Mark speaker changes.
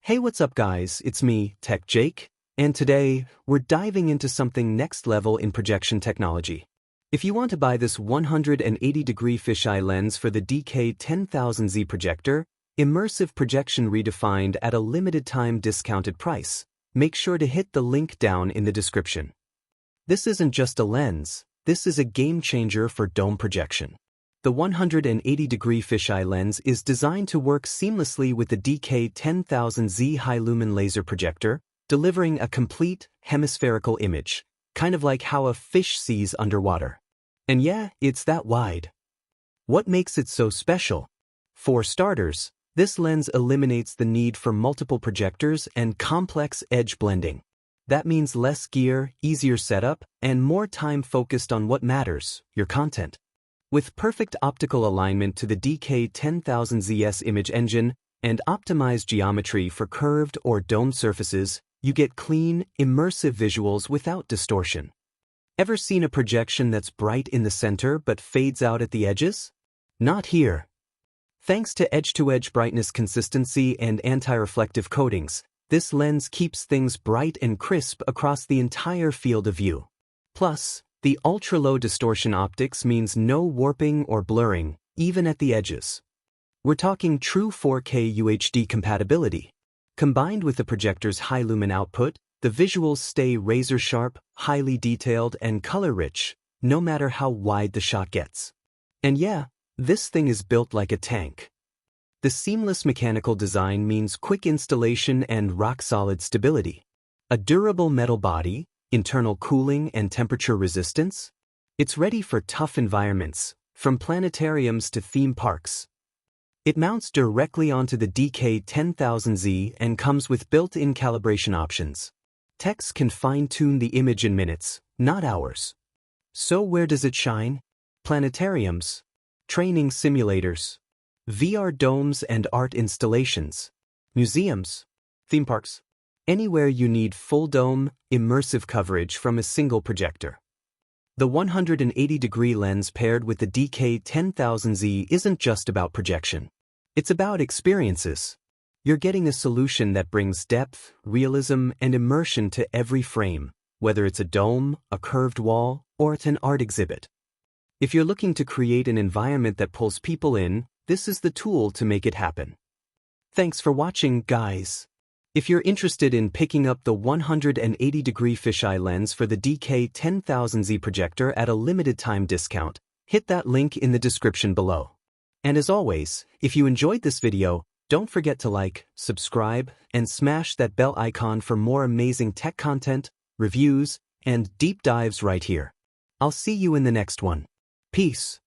Speaker 1: Hey, what's up guys, it's me, Tech Jake, and today, we're diving into something next level in projection technology. If you want to buy this 180-degree fisheye lens for the DK10000Z Projector, immersive projection redefined at a limited time discounted price, make sure to hit the link down in the description. This isn't just a lens, this is a game changer for dome projection. The 180-degree fisheye lens is designed to work seamlessly with the DK10000Z high-lumen laser projector, delivering a complete, hemispherical image, kind of like how a fish sees underwater. And yeah, it's that wide. What makes it so special? For starters, this lens eliminates the need for multiple projectors and complex edge blending. That means less gear, easier setup, and more time focused on what matters, your content. With perfect optical alignment to the DK10000Z's image engine and optimized geometry for curved or domed surfaces, you get clean, immersive visuals without distortion. Ever seen a projection that's bright in the center but fades out at the edges? Not here. Thanks to edge-to-edge brightness consistency and anti-reflective coatings, this lens keeps things bright and crisp across the entire field of view. Plus, the ultra-low distortion optics means no warping or blurring, even at the edges. We're talking true 4K UHD compatibility. Combined with the projector's high-lumen output, the visuals stay razor-sharp, highly detailed, and color-rich, no matter how wide the shot gets. And yeah, this thing is built like a tank. The seamless mechanical design means quick installation and rock-solid stability. A durable metal body, internal cooling and temperature resistance? It's ready for tough environments, from planetariums to theme parks. It mounts directly onto the DK10000Z and comes with built-in calibration options. Techs can fine-tune the image in minutes, not hours. So where does it shine? Planetariums, training simulators, VR domes and art installations, museums, theme parks. Anywhere you need full-dome, immersive coverage from a single projector. The 180-degree lens paired with the DK10000Z isn't just about projection. It's about experiences. You're getting a solution that brings depth, realism, and immersion to every frame, whether it's a dome, a curved wall, or it's an art exhibit. If you're looking to create an environment that pulls people in, this is the tool to make it happen. Thanks for watching, guys. If you're interested in picking up the 180-degree fisheye lens for the DK10000Z Projector at a limited time discount, hit that link in the description below. And as always, if you enjoyed this video, don't forget to like, subscribe, and smash that bell icon for more amazing tech content, reviews, and deep dives right here. I'll see you in the next one. Peace.